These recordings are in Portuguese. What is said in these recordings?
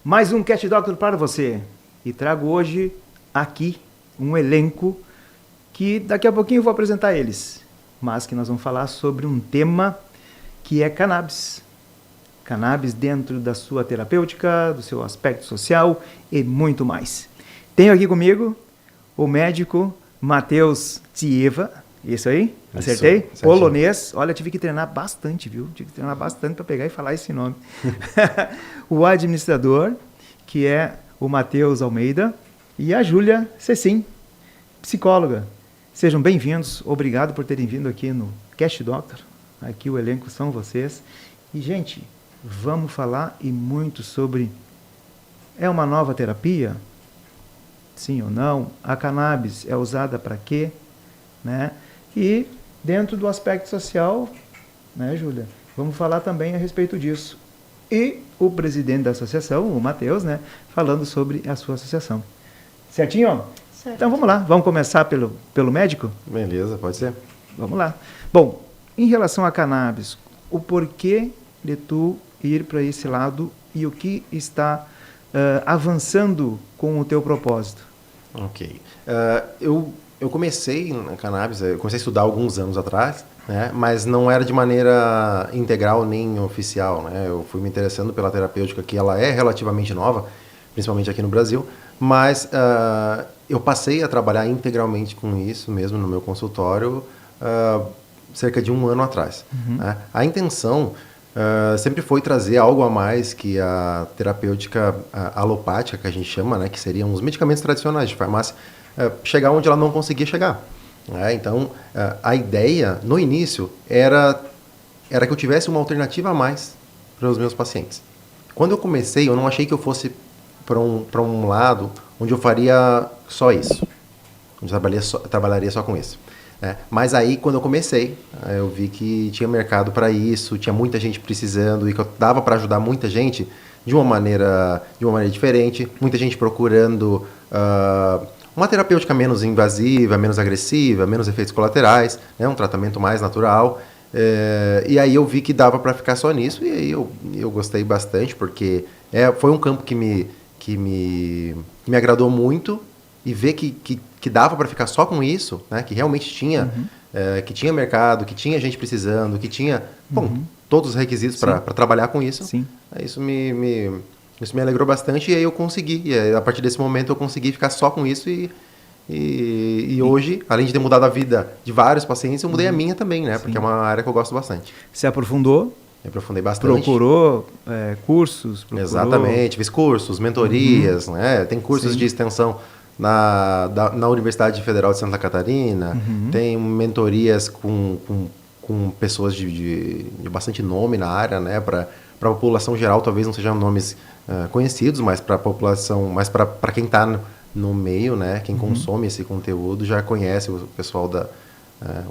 Mais um Cat Doctor para você. E trago hoje aqui um elenco que daqui a pouquinho eu vou apresentar eles. Mas que nós vamos falar sobre um tema que é cannabis. Cannabis dentro da sua terapêutica, do seu aspecto social e muito mais. Tenho aqui comigo o médico Matheus Tieva. Isso aí? Acertei? Isso, polonês. Olha, tive que treinar bastante, viu? Tive que treinar bastante para pegar e falar esse nome. O administrador, que é o Matheus Almeida, e a Júlia Cecim, psicóloga. Sejam bem-vindos. Obrigado por terem vindo aqui no Cat Doctor. Aqui o elenco são vocês. E, gente, vamos falar e muito sobre... É uma nova terapia? Sim ou não? A cannabis é usada para quê? Né? E dentro do aspecto social, né, Júlia? Vamos falar também a respeito disso. E o presidente da associação, o Matheus, né, falando sobre a sua associação. Certinho? Certo. Então vamos lá, vamos começar pelo médico? Beleza, pode ser. Vamos lá. Bom, em relação a cannabis, o porquê de tu ir para esse lado e o que está avançando com o teu propósito? Ok. Eu comecei na cannabis, eu comecei a estudar alguns anos atrás, né, mas não era de maneira integral nem oficial, né? Eu fui me interessando pela terapêutica, que ela é relativamente nova, principalmente aqui no Brasil, mas eu passei a trabalhar integralmente com isso mesmo no meu consultório cerca de um ano atrás. Uhum. Né? A intenção sempre foi trazer algo a mais que a terapêutica alopática, que a gente chama, né, que seriam os medicamentos tradicionais de farmácia, chegar onde ela não conseguia chegar. Então, a ideia, no início, era que eu tivesse uma alternativa a mais para os meus pacientes. Quando eu comecei, eu não achei que eu fosse para um lado onde eu faria só isso, onde eu trabalharia só com isso. Mas aí, quando eu comecei, eu vi que tinha mercado para isso, tinha muita gente precisando e que eu dava para ajudar muita gente de uma maneira diferente, muita gente procurando uma terapêutica menos invasiva, menos agressiva, menos efeitos colaterais, né, um tratamento mais natural. E aí eu vi que dava para ficar só nisso, e aí eu gostei bastante, porque foi um campo que me agradou muito, e ver que dava para ficar só com isso, né, que realmente tinha, que tinha mercado, que tinha gente precisando, que tinha todos os requisitos para trabalhar com isso. Sim. Isso me alegrou bastante, e aí eu consegui. E aí, a partir desse momento eu consegui ficar só com isso, e hoje, além de ter mudado a vida de vários pacientes, eu mudei a minha também, né? Porque é uma área que eu gosto bastante. Se aprofundou? Me aprofundei bastante. Procurou cursos? Exatamente, fiz cursos, mentorias, né? Tem cursos de extensão na Universidade Federal de Santa Catarina, tem mentorias com pessoas de bastante nome na área, né? Para a população geral, talvez não sejam nomes conhecidos, mas para a população, mas para quem está no meio, né? Quem consome esse conteúdo já conhece o pessoal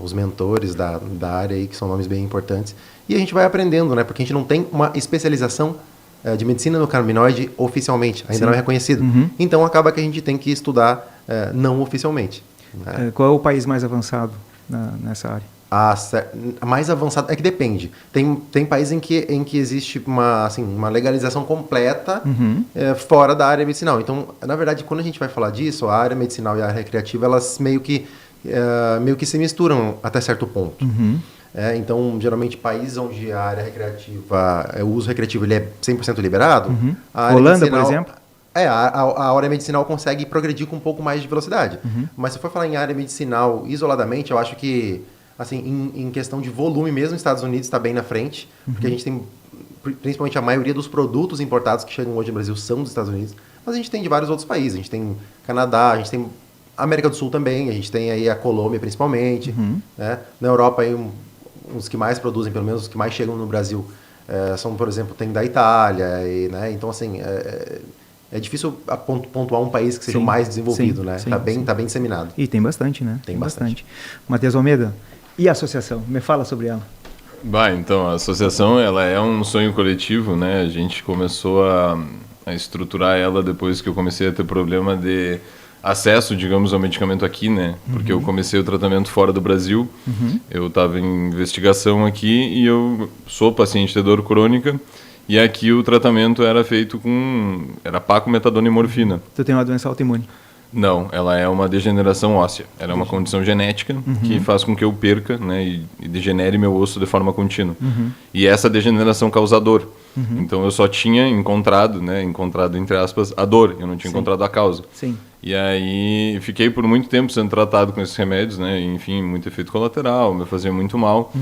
os mentores da área aí, que são nomes bem importantes. E a gente vai aprendendo, né? Porque a gente não tem uma especialização de medicina no canabinoide oficialmente, ainda não é reconhecido. Então acaba que a gente tem que estudar não oficialmente. Né? Qual é o país mais avançado nessa área? A mais avançada é que depende. Tem países em que existe uma legalização completa fora da área medicinal. Então, na verdade, quando a gente vai falar disso, a área medicinal e a área recreativa, elas meio que se misturam até certo ponto. Então, geralmente, países onde a área recreativa, o uso recreativo ele é 100% liberado... A área Holanda, medicinal, por exemplo? A área medicinal consegue progredir com um pouco mais de velocidade. Mas se for falar em área medicinal isoladamente, eu acho que, assim, em questão de volume mesmo, os Estados Unidos está bem na frente, porque a gente tem, principalmente a maioria dos produtos importados que chegam hoje no Brasil são dos Estados Unidos, mas a gente tem de vários outros países. A gente tem Canadá, a gente tem América do Sul também, a gente tem aí a Colômbia principalmente, né? Na Europa aí os que mais produzem, pelo menos os que mais chegam no Brasil, são, por exemplo, tem da Itália, né? Então, assim, é difícil pontuar um país que seja o mais desenvolvido, né? Tá bem disseminado. E tem bastante, né? Tem bastante. Matheus Almeida, e a associação? Me fala sobre ela. Então, a associação, ela é um sonho coletivo, né? A gente começou a estruturar ela depois que eu comecei a ter problema de acesso, digamos, ao medicamento aqui, né? Porque eu comecei o tratamento fora do Brasil, eu estava em investigação aqui e eu sou paciente de dor crônica E aqui o tratamento era feito era paco, metadona e morfina. Tu tem uma doença autoimune. Não, ela é uma degeneração óssea. Ela é uma condição genética que faz com que eu perca, né, e degenere meu osso de forma contínua. E essa degeneração causa dor. Então eu só tinha encontrado, né, entre aspas, a dor. Eu não tinha encontrado a causa. Sim. E aí fiquei por muito tempo sendo tratado com esses remédios, né? Enfim, muito efeito colateral, me fazia muito mal.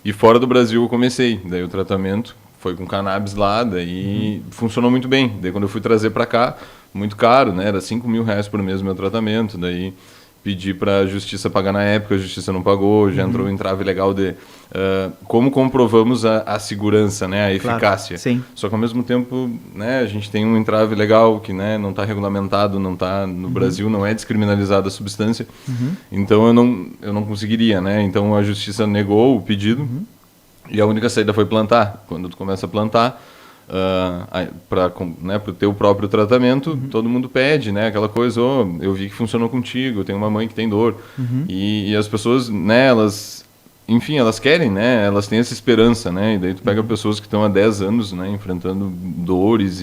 E fora do Brasil eu comecei. Daí o tratamento foi com cannabis lá, daí funcionou muito bem. Daí quando eu fui trazer para cá, muito caro, né? Era R$5.000 por mês o meu tratamento. Daí pedi para a justiça pagar na época, a justiça não pagou, já entrou um entrave legal de como comprovamos a segurança, né? A eficácia. Claro, sim. Só que ao mesmo tempo, né, a gente tem um entrave legal que, né, não está regulamentado, não está no Brasil, não é descriminalizada a substância. Então eu não conseguiria, né? Então a justiça negou o pedido e a única saída foi plantar. Quando tu começa a plantar, para o teu próprio tratamento, todo mundo pede, né, aquela coisa, eu vi que funcionou contigo, eu tenho uma mãe que tem dor, e as pessoas, né, elas querem, né, elas têm essa esperança, né, e daí tu pega pessoas que estão há 10 anos, né, enfrentando dores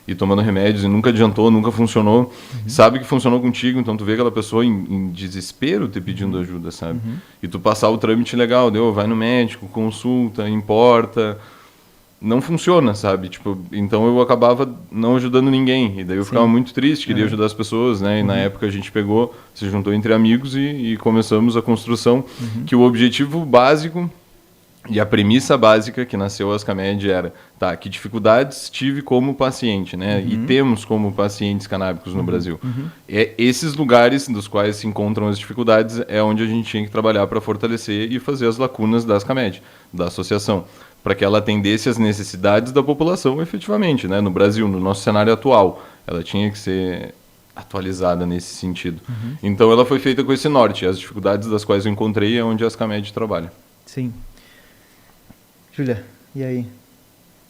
e tomando remédios e nunca adiantou, nunca funcionou, sabe que funcionou contigo, então tu vê aquela pessoa em desespero te pedindo ajuda, sabe, e tu passar o trâmite legal, vai no médico, consulta, importa, não funciona, sabe? Tipo, então eu acabava não ajudando ninguém. E daí eu ficava muito triste, queria ajudar as pessoas, né? E na época a gente se juntou entre amigos e começamos a construção, que o objetivo básico e a premissa básica que nasceu a Ascamed era, que dificuldades tive como paciente, né? E temos como pacientes canábicos no Brasil. Esses lugares dos quais se encontram as dificuldades é onde a gente tinha que trabalhar para fortalecer e fazer as lacunas da Ascamed, da associação, para que ela atendesse às necessidades da população efetivamente, né? No Brasil, no nosso cenário atual. Ela tinha que ser atualizada nesse sentido. Então ela foi feita com esse norte. As dificuldades das quais eu encontrei é onde a Ascamed trabalha. Sim. Júlia, e aí?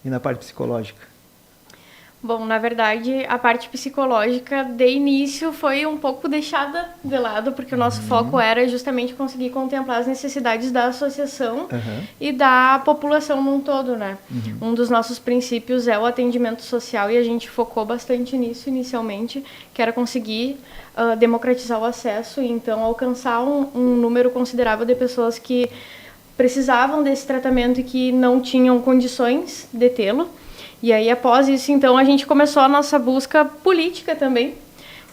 E na parte psicológica? Bom, na verdade, a parte psicológica, de início, foi um pouco deixada de lado, porque o nosso foco era justamente conseguir contemplar as necessidades da associação e da população num todo, né? Um dos nossos princípios é o atendimento social e a gente focou bastante nisso inicialmente, que era conseguir democratizar o acesso e, então, alcançar um número considerável de pessoas que precisavam desse tratamento e que não tinham condições de tê-lo. E aí, após isso, então, a gente começou a nossa busca política também,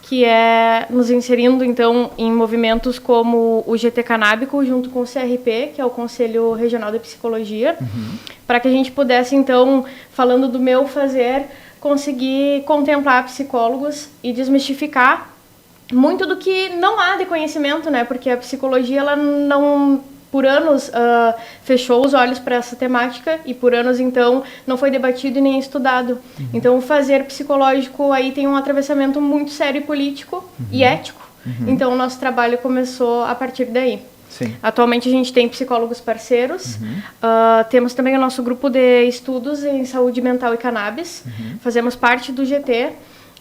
que é nos inserindo, então, em movimentos como o GT Canábico, junto com o CRP, que é o Conselho Regional de Psicologia, para que a gente pudesse, então, falando do meu fazer, conseguir contemplar psicólogos e desmistificar muito do que não há de conhecimento, né? Porque a psicologia, ela não... por anos fechou os olhos para essa temática e por anos, então, não foi debatido e nem estudado. Então, o fazer psicológico aí tem um atravessamento muito sério e político e ético. Então, o nosso trabalho começou a partir daí. Sim. Atualmente, a gente tem psicólogos parceiros. Temos também o nosso grupo de estudos em saúde mental e cannabis. Fazemos parte do GT.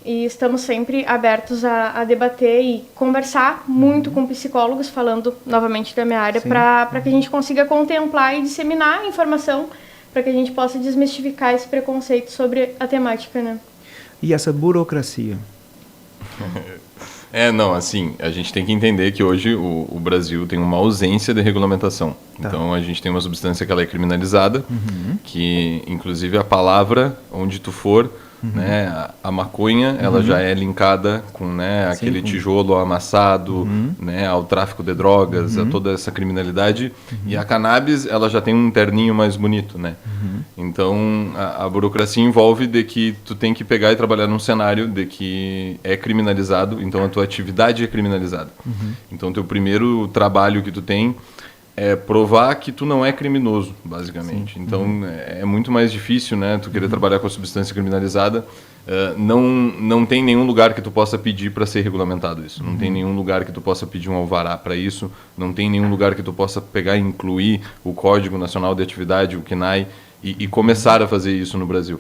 E estamos sempre abertos a debater e conversar muito com psicólogos, falando novamente da minha área, para que a gente consiga contemplar e disseminar a informação, para que a gente possa desmistificar esse preconceito sobre a temática, né? E essa burocracia? Não, assim, a gente tem que entender que hoje o Brasil tem uma ausência de regulamentação. Então, a gente tem uma substância que ela é criminalizada, que, inclusive, a palavra, onde tu for, né, a maconha, ela já é linkada com, né, aquele tijolo amassado, né, ao tráfico de drogas, a toda essa criminalidade. E a cannabis, ela já tem um terninho mais bonito, né? Então, a burocracia envolve de que tu tem que pegar e trabalhar num cenário de que é criminalizado, então a tua atividade é criminalizada. Então, o teu primeiro trabalho que tu tem é provar que tu não é criminoso, basicamente. Então, é muito mais difícil, né, tu querer trabalhar com a substância criminalizada. Não tem nenhum lugar que tu possa pedir para ser regulamentado isso. Não tem nenhum lugar que tu possa pedir um alvará para isso. Não tem nenhum lugar que tu possa pegar e incluir o Código Nacional de Atividade, o CNAE, e começar a fazer isso no Brasil.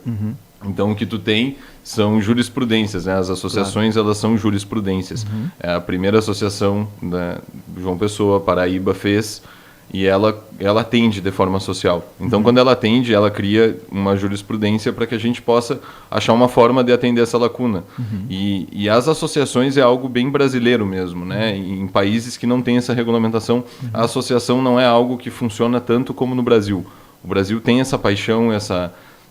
Então, o que tu tem são jurisprudências, né? As associações, elas são jurisprudências. A primeira associação da João Pessoa, Paraíba, fez e ela atende de forma social. Então, quando ela atende, ela cria uma jurisprudência para que a gente possa achar uma forma de atender essa lacuna. E as associações é algo bem brasileiro mesmo, né? Em países que não têm essa regulamentação, a associação não é algo que funciona tanto como no Brasil. O Brasil tem essa paixão,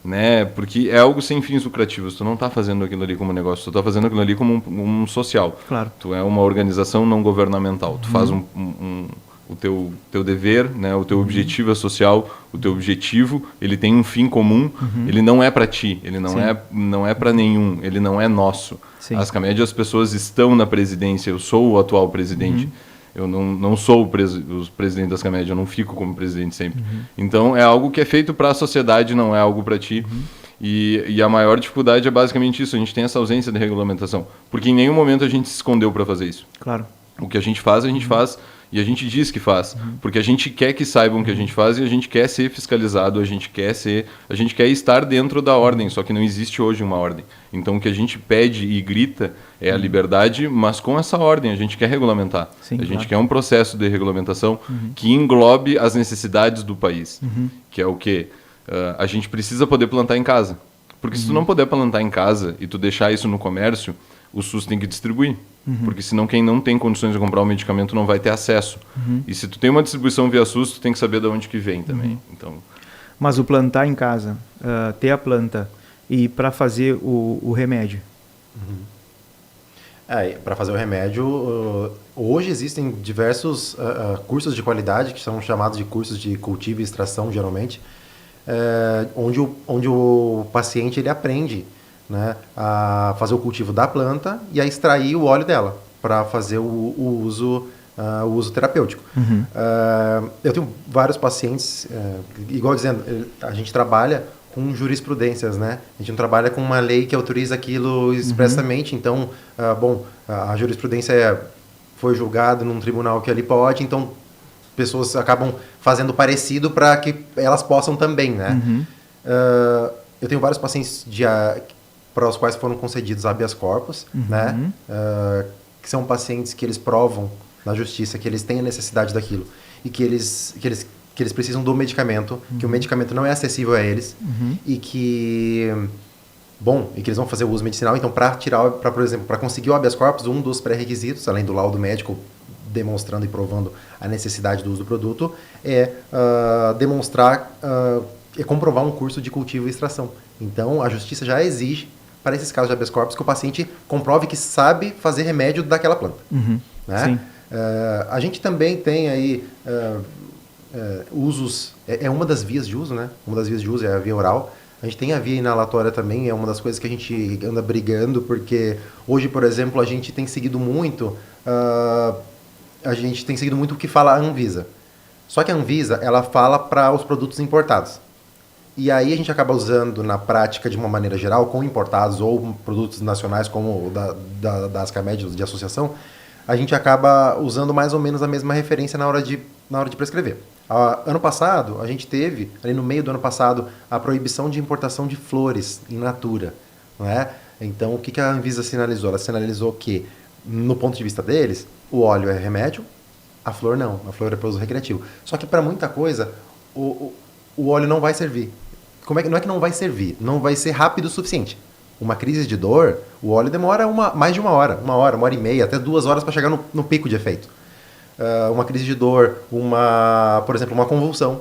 né? Porque é algo sem fins lucrativos. Tu não está fazendo aquilo ali como negócio, tu está fazendo aquilo ali como um social. Claro. Tu é uma organização não governamental. Tu faz o teu dever, né? O teu objetivo é social, o teu objetivo, ele tem um fim comum, ele não é para ti, ele não é para nenhum, ele não é nosso. Sim. As Camed, as pessoas estão na presidência, eu sou o atual presidente. Eu não sou o presidente das Camed, eu não fico como presidente sempre. Então, é algo que é feito para a sociedade, não é algo para ti. E a maior dificuldade é basicamente isso, a gente tem essa ausência de regulamentação. Porque em nenhum momento a gente se escondeu para fazer isso. Claro. O que a gente faz e a gente diz que faz. Porque a gente quer que saibam o que a gente faz e a gente quer ser fiscalizado, a gente quer estar dentro da ordem, só que não existe hoje uma ordem. Então o que a gente pede e grita é a liberdade, mas com essa ordem, a gente quer regulamentar. Sim, a gente claro. quer um processo de regulamentação que englobe as necessidades do país. Que é o quê? A gente precisa poder plantar em casa. Porque se tu não puder plantar em casa e tu deixar isso no comércio, o SUS tem que distribuir. Porque senão quem não tem condições de comprar o medicamento não vai ter acesso. E se tu tem uma distribuição via SUS, tu tem que saber de onde que vem também. Então, Mas o plantar em casa, ter a planta e para fazer o remédio. Para fazer o remédio, hoje existem diversos cursos de qualidade, que são chamados de cursos de cultivo e extração, geralmente, onde o paciente ele aprende, né, a fazer o cultivo da planta e a extrair o óleo dela para fazer o uso terapêutico. Eu tenho vários pacientes, igual dizendo, a gente trabalha com jurisprudências, né? A gente não trabalha com uma lei que autoriza aquilo expressamente. Então, a jurisprudência foi julgada num tribunal que ali pode, então pessoas acabam fazendo parecido para que elas possam também, né? Eu tenho vários pacientes para os quais foram concedidos habeas corpus, né? Que são pacientes que eles provam na justiça que eles têm a necessidade daquilo e que eles precisam do medicamento, que o medicamento não é acessível a eles e que eles vão fazer o uso medicinal. Então, por exemplo, para conseguir o habeas corpus, um dos pré-requisitos, além do laudo médico demonstrando e provando a necessidade do uso do produto, é comprovar um curso de cultivo e extração. Então, a justiça já exige, para esses casos de habeas corpus, que o paciente comprove que sabe fazer remédio daquela planta. Né? Sim. A gente também tem aí usos, uma das vias de uso, né? Uma das vias de uso é a via oral. A gente tem a via inalatória também, é uma das coisas que a gente anda brigando, porque hoje, por exemplo, a gente tem seguido muito o que fala a Anvisa. Só que a Anvisa, ela fala para os produtos importados. E aí a gente acaba usando na prática, de uma maneira geral, com importados ou produtos nacionais como das Camed de associação, a gente acaba usando mais ou menos a mesma referência na hora de prescrever. Ano passado, a gente teve, ali no meio do ano passado, a proibição de importação de flores in natura. Não é? Então, o que a Anvisa sinalizou? Ela sinalizou que, no ponto de vista deles, o óleo é remédio, a flor não. A flor é para uso recreativo. Só que para muita coisa, o óleo não vai servir. Não é que não vai servir, não vai ser rápido o suficiente. Uma crise de dor, o óleo demora mais de uma hora e meia, até 2 horas para chegar no pico de efeito. Uma crise de dor, por exemplo, uma convulsão.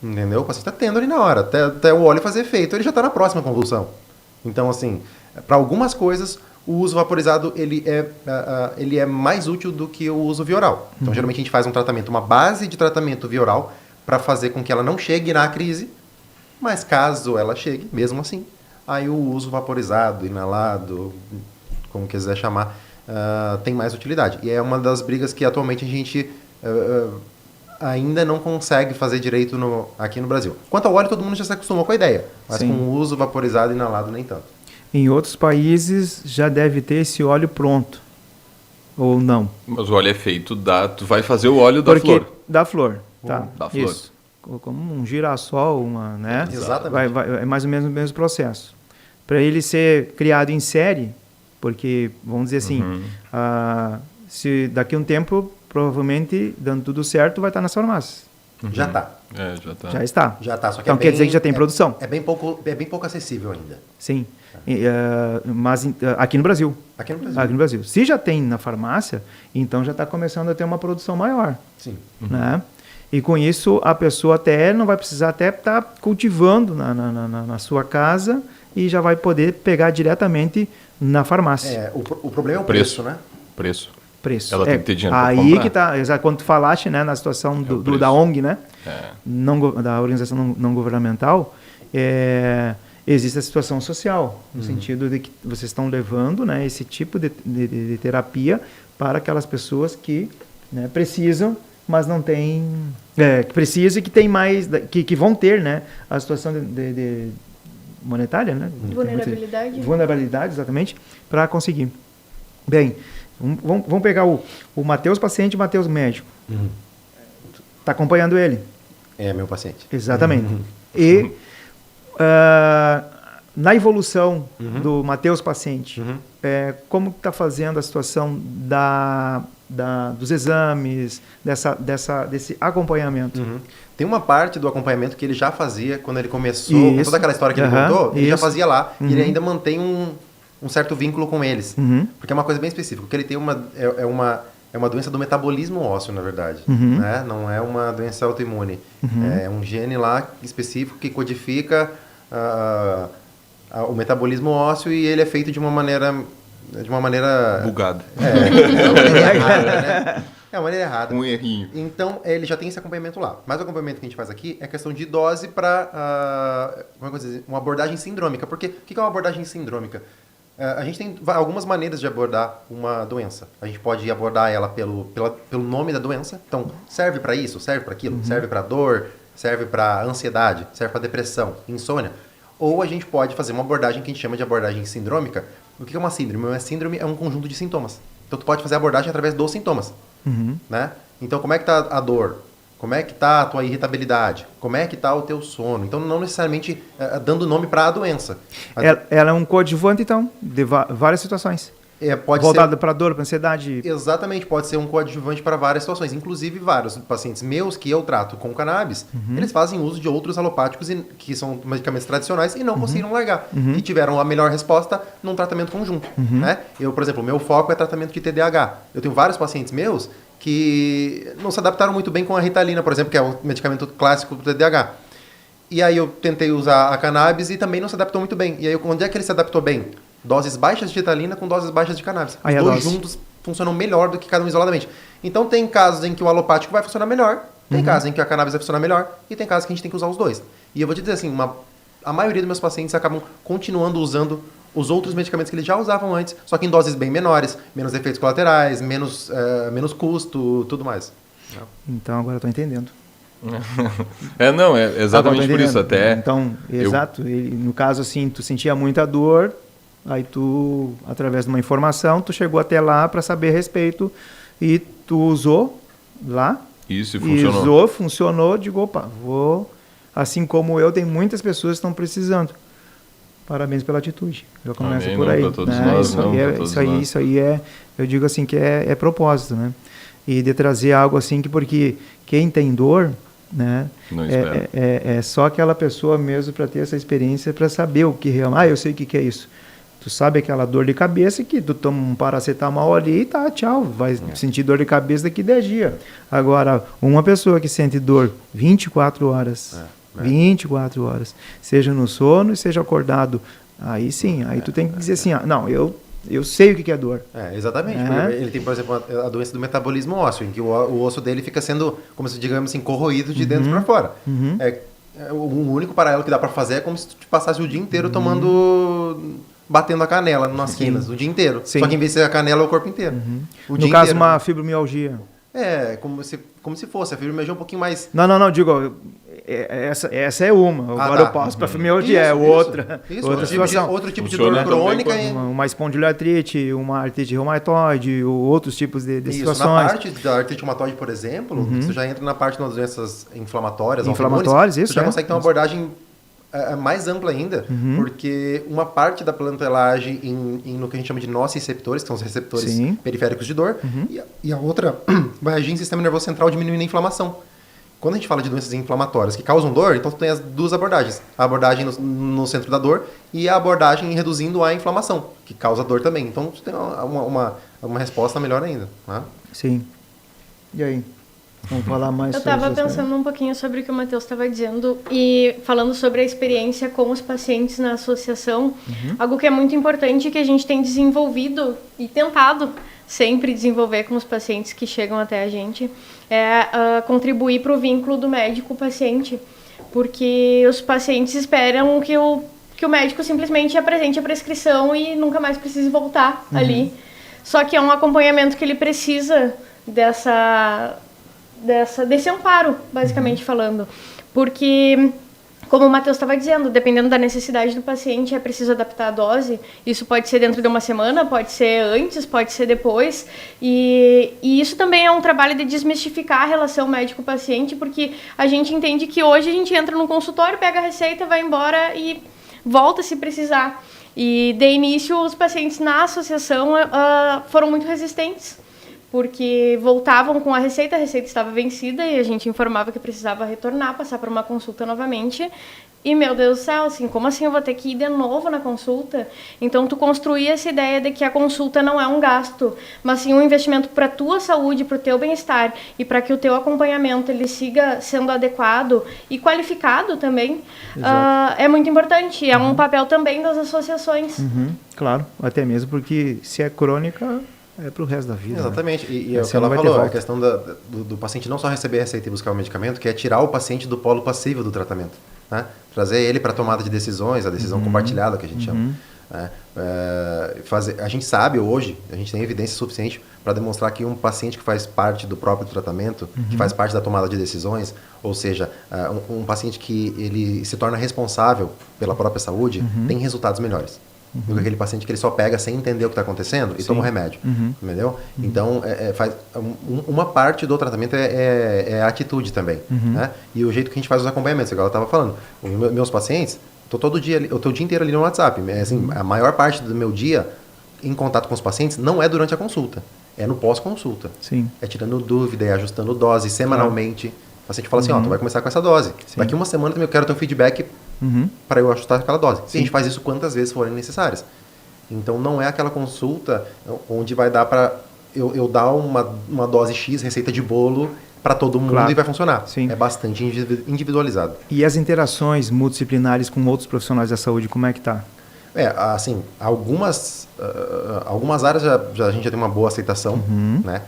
Entendeu? O paciente está tendo ali na hora, até o óleo fazer efeito, ele já está na próxima convulsão. Então, assim, para algumas coisas, o uso vaporizado ele é mais útil do que o uso via oral. Então, geralmente a gente faz uma base de tratamento via oral para fazer com que ela não chegue na crise, mas caso ela chegue, mesmo assim, aí o uso vaporizado, inalado, como quiser chamar, tem mais utilidade. E é uma das brigas que atualmente a gente ainda não consegue fazer direito aqui no Brasil. Quanto ao óleo, todo mundo já se acostumou com a ideia, mas Sim. com o uso vaporizado e inalado nem tanto. Em outros países já deve ter esse óleo pronto, ou não? mas o óleo é feito tu vai fazer o óleo da flor. Da flor, tá. Da flor. Isso. Como um girassol, né? Exatamente. É mais ou menos o mesmo processo. Para ele ser criado em série, porque, vamos dizer assim, se daqui a um tempo, provavelmente, dando tudo certo, vai estar nas farmácias. Já está. Já tá. Já está. Já está, só que Então quer dizer que já tem produção. É bem pouco acessível ainda. Sim. Mas aqui no Brasil. Aqui no Brasil. Aqui no Brasil. Se já tem na farmácia, então já está começando a ter uma produção maior. Sim. Né? E com isso a pessoa até não vai precisar até estar cultivando na sua casa e já vai poder pegar diretamente na farmácia. O problema é o preço, né? Preço. Preço. Ela tem que ter dinheiro para aí comprar. que tá, exato, quando tu falaste, né, na situação da ONG, né, da organização não governamental, existe a situação social, no sentido de que vocês estão levando, né, esse tipo de terapia para aquelas pessoas que, né, precisam, mas não têm, que precisam e que tem mais, que vão ter, né, a situação de monetária, né, vulnerabilidade, exatamente, para conseguir. Bem, vamos pegar o Matheus paciente e o Matheus médico. Está acompanhando ele? É meu paciente. Exatamente. E na evolução do Matheus paciente, como está fazendo a situação dos exames, desse acompanhamento? Tem uma parte do acompanhamento que ele já fazia quando ele começou, com toda aquela história que ele contou, ele já fazia lá, e ele ainda mantém um certo vínculo com eles. Porque é uma coisa bem específica, porque ele tem uma doença do metabolismo ósseo, na verdade. Né? Não é uma doença autoimune. É um gene lá específico que codifica o metabolismo ósseo e ele é feito de uma maneira Bugada. É uma maneira errada. Um errinho. Então, ele já tem esse acompanhamento lá. Mas o acompanhamento que a gente faz aqui é questão de dose para uma abordagem sindrômica. Porque o que é uma abordagem sindrômica? A gente tem algumas maneiras de abordar uma doença. A gente pode abordar ela pelo nome da doença. Então, serve para isso, serve para aquilo, serve para dor, serve para ansiedade, serve para depressão, insônia. Ou a gente pode fazer uma abordagem que a gente chama de abordagem sindrômica. O que é uma síndrome? Uma síndrome é um conjunto de sintomas. Então, tu pode fazer a abordagem através dos sintomas. Né? Então, como é que está a dor? Como é que está a tua irritabilidade? Como é que está o teu sono? Então, não necessariamente dando nome para a doença. Ela é um coadjuvante, então, de várias situações. Voltado para dor, para ansiedade. Exatamente, pode ser um coadjuvante para várias situações. Inclusive, vários pacientes meus que eu trato com cannabis, eles fazem uso de outros alopáticos que são medicamentos tradicionais e não conseguiram largar. E tiveram a melhor resposta num tratamento conjunto. Né? Eu, por exemplo, o meu foco é tratamento de TDAH. Eu tenho vários pacientes meus que não se adaptaram muito bem com a Ritalina, por exemplo, que é o medicamento clássico do TDAH. E aí eu tentei usar a cannabis e também não se adaptou muito bem. E aí, onde é que ele se adaptou bem? Doses baixas de Ritalina com doses baixas de cannabis. Os dois juntos funcionam melhor do que cada um isoladamente. Então, tem casos em que o alopático vai funcionar melhor, tem casos em que a cannabis vai funcionar melhor, e tem casos que a gente tem que usar os dois. E eu vou te dizer assim, a maioria dos meus pacientes acabam continuando usando os outros medicamentos que eles já usavam antes, só que em doses bem menores, menos efeitos colaterais, menos custo, tudo mais. Então, agora eu estou entendendo. É exatamente por isso até. Então, exato. No caso, assim, tu sentia muita dor, aí tu, através de uma informação, tu chegou até lá para saber a respeito e tu usou lá. Isso, e funcionou. Funcionou, digo, opa, assim como eu, tem muitas pessoas que estão precisando. Parabéns pela atitude. Já começa por aí. Isso aí é, eu digo assim, que é propósito, né? E de trazer algo assim, porque quem tem dor, né? É só aquela pessoa mesmo para ter essa experiência, para saber o que realmente. Eu sei o que é isso. Tu sabe aquela dor de cabeça que tu toma um paracetamol ali e tá, tchau, vai sentir dor de cabeça daqui 10 dias. Agora, uma pessoa que sente dor 24 horas, 24 horas, seja no sono, seja acordado, aí sim, aí tu tem que dizer assim, não, eu sei o que é dor. Exatamente. Ele tem, por exemplo, a doença do metabolismo ósseo, em que o osso dele fica sendo, como se digamos assim, corroído de dentro para fora. O único paralelo que dá para fazer é como se tu passasse o dia inteiro batendo a canela nas quinas, o dia inteiro. Sim. Só que em vez de ser a canela, é o corpo inteiro. No caso, uma fibromialgia. Como se fosse. A fibromialgia é um pouquinho mais... Não, digo... Essa é uma. Agora eu passo para a fibromialgia, outra situação. Outro tipo de dor crônica. Uma espondiloartrite, uma artrite reumatoide, outros tipos de situações. Na parte da artrite reumatoide, por exemplo, você já entra na parte das doenças inflamatórias, isso. Você já consegue ter uma abordagem mais ampla ainda, porque uma parte da plantelagem no que a gente chama de nociceptores, que são os receptores periféricos de dor, e a outra vai agir em sistema nervoso central diminuindo a inflamação. Quando a gente fala de doenças inflamatórias que causam dor, então tu tem as duas abordagens. A abordagem no centro da dor e a abordagem reduzindo a inflamação, que causa dor também. Então tu tem uma resposta melhor ainda. Né? Sim. E aí? Vamos falar mais Eu sobre estava isso, pensando um pouquinho sobre o que o Matheus estava dizendo e falando sobre a experiência com os pacientes na associação. Algo que é muito importante que a gente tem desenvolvido e tentado sempre desenvolver com os pacientes que chegam até a gente é contribuir para o vínculo do médico-paciente, porque os pacientes esperam que o médico simplesmente apresente a prescrição e nunca mais precise voltar ali. Só que é um acompanhamento que ele precisa desse amparo, basicamente falando. Porque, como o Matheus estava dizendo, dependendo da necessidade do paciente, é preciso adaptar a dose. Isso pode ser dentro de uma semana, pode ser antes, pode ser depois. E isso também é um trabalho de desmistificar a relação médico-paciente, porque a gente entende que hoje a gente entra num consultório, pega a receita, vai embora e volta se precisar. E, de início, os pacientes na associação foram muito resistentes, porque voltavam com a receita estava vencida e a gente informava que precisava retornar, passar por uma consulta novamente. E, meu Deus do céu, assim, como assim eu vou ter que ir de novo na consulta? Então, tu construir essa ideia de que a consulta não é um gasto, mas sim um investimento para a tua saúde, para o teu bem-estar e para que o teu acompanhamento ele siga sendo adequado e qualificado também, é muito importante. É um papel também das associações. Claro, até mesmo porque se é crônica, é pro resto da vida. Exatamente. Né? E é o que ela falou, a questão do paciente não só receber a receita e buscar o medicamento, que é tirar o paciente do polo passivo do tratamento. Né? Trazer ele para a tomada de decisões, a decisão compartilhada, que a gente chama. Né? A gente sabe hoje, a gente tem evidência suficiente para demonstrar que um paciente que faz parte do próprio tratamento, que faz parte da tomada de decisões, ou seja, um paciente que ele se torna responsável pela própria saúde, tem resultados melhores. Do que aquele paciente que ele só pega sem entender o que está acontecendo e toma o remédio, entendeu? Então, uma parte do tratamento é a atitude também, né? E o jeito que a gente faz os acompanhamentos, igual ela estava falando. Meus pacientes, estou todo dia, eu estou o dia inteiro ali no WhatsApp. Assim, a maior parte do meu dia em contato com os pacientes não é durante a consulta, é no pós-consulta. Sim. É tirando dúvida, é ajustando dose semanalmente. O paciente fala assim, tu vai começar com essa dose. Sim. Daqui uma semana também eu quero ter um feedback para eu ajustar aquela dose. E a gente faz isso quantas vezes forem necessárias. Então, não é aquela consulta onde vai dar para eu dar uma dose X, receita de bolo, para todo mundo e vai funcionar. Sim. É bastante individualizado. E as interações multidisciplinares com outros profissionais da saúde, como é que tá? Assim, algumas áreas a gente já tem uma boa aceitação, né?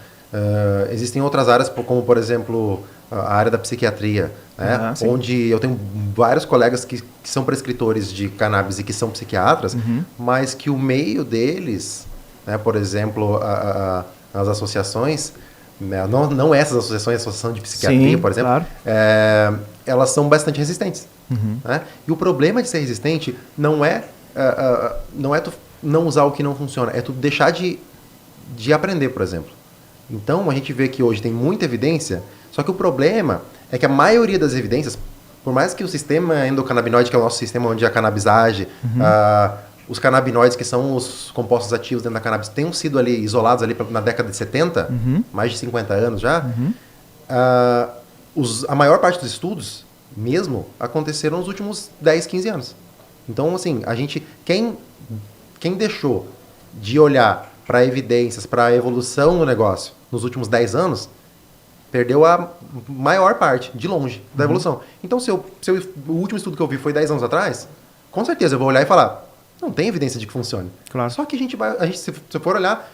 Existem outras áreas, como, por exemplo, a área da psiquiatria, né? Onde eu tenho vários colegas que são prescritores de cannabis e que são psiquiatras, mas que o meio deles, né, por exemplo, as associações, né, não essas associações, a Associação de Psiquiatria, por exemplo, claro. Elas são bastante resistentes. Né? E o problema de ser resistente não é tu não usar o que não funciona, é tu deixar de aprender, por exemplo. Então, a gente vê que hoje tem muita evidência, só que o problema é que a maioria das evidências, por mais que o sistema endocannabinoide, que é o nosso sistema onde a cannabis age, os canabinoides, que são os compostos ativos dentro da cannabis, tenham sido ali isolados ali na década de 70, mais de 50 anos já, a maior parte dos estudos, mesmo, aconteceram nos últimos 10, 15 anos. Então, assim, quem deixou de olhar para evidências, para a evolução do negócio nos últimos 10 anos, perdeu a maior parte, de longe, da evolução. Então, se o último estudo que eu vi foi 10 anos atrás, com certeza eu vou olhar e falar, não tem evidência de que funcione. Claro. Só que se for olhar,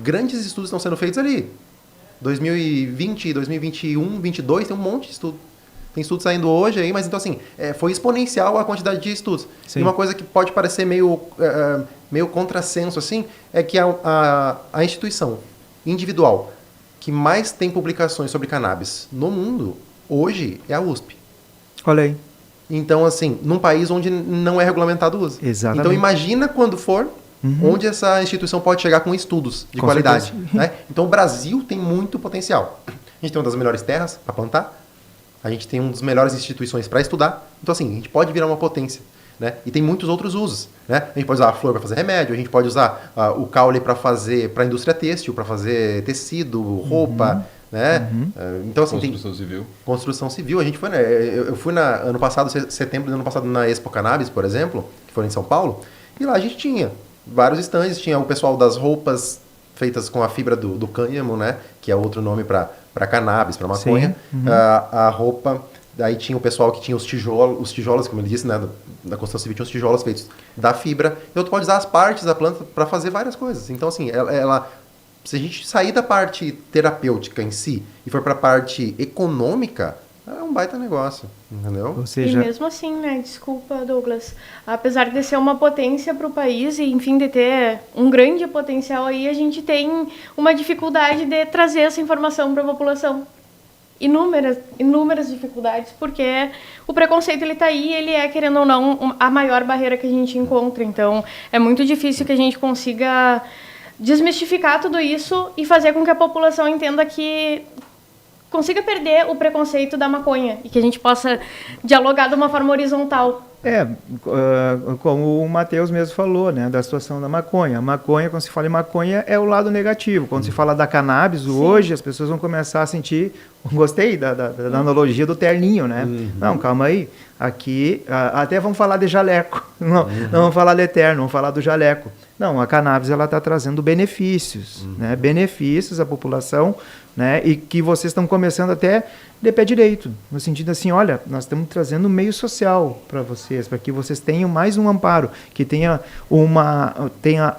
grandes estudos estão sendo feitos ali. 2020, 2021, 2022, tem um monte de estudo. Tem estudos saindo hoje aí, mas então assim, foi exponencial a quantidade de estudos. Sim. E uma coisa que pode parecer meio contrassenso assim, é que a instituição individual que mais tem publicações sobre cannabis no mundo, hoje, é a USP. Olha aí. Então, assim, num país onde não é regulamentado o uso. Exatamente. Então, imagina quando for, onde essa instituição pode chegar com estudos de qualidade. Né? Então, o Brasil tem muito potencial. A gente tem uma das melhores terras para plantar, a gente tem uma das melhores instituições para estudar. Então, assim, a gente pode virar uma potência. Né? E tem muitos outros usos. Né? A gente pode usar a flor para fazer remédio, a gente pode usar o caule para a indústria têxtil, para fazer tecido, roupa. né? Então, assim, Construção civil. Construção civil. A gente foi, né? Eu fui ano passado, setembro do ano passado, na Expo Cannabis, por exemplo, que foi em São Paulo, e lá a gente tinha vários estandes, tinha o pessoal das roupas feitas com a fibra do cânhamo, né? Que é outro nome para cannabis, para maconha. A roupa, daí tinha o pessoal que tinha os tijolos, como ele disse, né? Da construção civil tinha os tijolos feitos da fibra. Então, tu pode usar as partes da planta para fazer várias coisas. Então, assim, se a gente sair da parte terapêutica em si e for para a parte econômica, é um baita negócio, entendeu? Ou seja, E mesmo assim, né, desculpa, Douglas, apesar de ser uma potência para o país e, enfim, de ter um grande potencial aí, a gente tem uma dificuldade de trazer essa informação para a população. Inúmeras dificuldades, porque o preconceito ele tá aí, ele é, querendo ou não, a maior barreira que a gente encontra. Então, é muito difícil que a gente consiga desmistificar tudo isso e fazer com que a população entenda que consiga perder o preconceito da maconha e que a gente possa dialogar de uma forma horizontal. Como o Matheus mesmo falou, né, da situação da maconha. A maconha, quando se fala em maconha, é o lado negativo. Quando se fala da cannabis, hoje as pessoas vão começar a sentir... Gostei da analogia do terninho, né? Não, calma aí. Aqui, até vamos falar de jaleco. Não vamos falar de terno, vamos falar do jaleco. Não, a cannabis ela está trazendo benefícios, né? Benefícios à população, né? E que vocês estão começando até de pé direito, no sentido assim, olha, nós estamos trazendo um meio social para vocês, para que vocês tenham mais um amparo, que tenha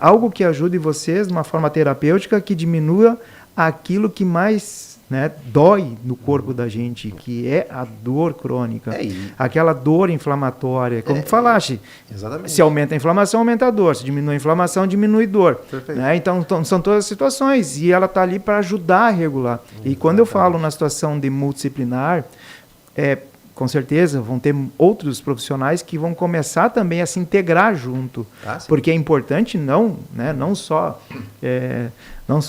algo que ajude vocês de uma forma terapêutica, que diminua aquilo que mais, né, dói no corpo da gente, que é a dor crônica, aquela dor inflamatória, como falaste. Exatamente. Se aumenta a inflamação, aumenta a dor. Se diminui a inflamação, diminui a dor. Né? Então, são todas as situações, e ela está ali para ajudar a regular. E quando eu falo na situação de multidisciplinar, com certeza vão ter outros profissionais que vão começar também a se integrar junto, porque é importante não só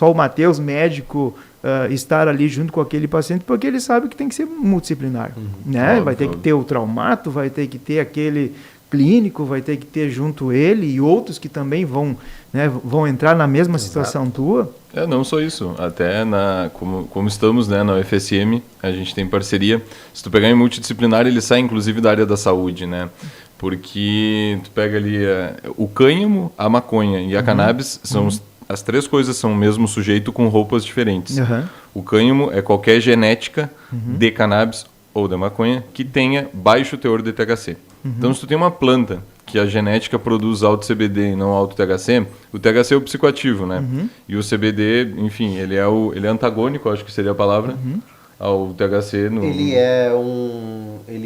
o Matheus, médico, estar ali junto com aquele paciente, porque ele sabe que tem que ser multidisciplinar, né? Vai ter que ter o traumato, vai ter que ter aquele clínico, vai ter que ter junto ele e outros que também vão entrar na mesma situação tua. Não só isso, até como estamos, né, na UFSM, a gente tem parceria. Se tu pegar em multidisciplinar, ele sai inclusive da área da saúde, né? Porque tu pega ali o cânhamo, a maconha e a cannabis, as três coisas são o mesmo sujeito com roupas diferentes. O cânhamo é qualquer genética de cannabis ou da maconha que tenha baixo teor de THC. Então, se tu tem uma planta que a genética produz alto CBD e não alto THC, o THC é o psicoativo, né? E o CBD, enfim, ele é antagônico, acho que seria a palavra, ao THC. Ele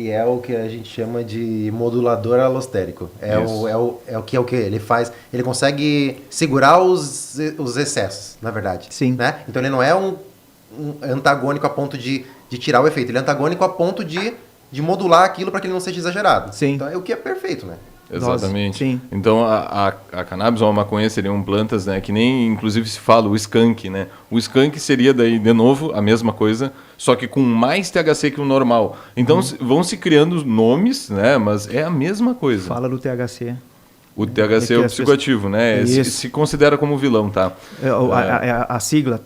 é o que a gente chama de modulador alostérico. É o que ele faz. Ele consegue segurar os excessos, na verdade. Sim. Né? Então ele não é um antagônico a ponto de tirar o efeito. Ele é antagônico a ponto de modular aquilo para que ele não seja exagerado. Sim. Então é o que é perfeito, né? Exatamente. Sim. Então, a cannabis ou a maconha seriam plantas, né, que nem, inclusive, se fala o skunk, né? O skunk seria, daí, de novo, a mesma coisa, só que com mais THC que o normal. Então, vão se criando nomes, né, mas é a mesma coisa. Fala do THC. O THC é o psicoativo, né? Se considera como vilão, tá? A sigla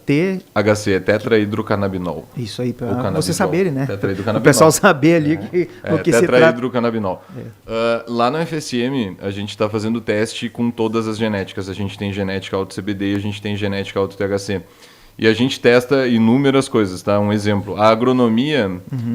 HC é tetrahidrocannabinol. Isso aí, para vocês saberem, né? Tetrahidrocannabinol. O pessoal saber ali o que se trata. Tetrahidrocannabinol. Lá no FSM, a gente está fazendo teste com todas as genéticas. A gente tem genética alto CBD e a gente tem genética alto THC. E a gente testa inúmeras coisas, tá? Um exemplo, a agronomia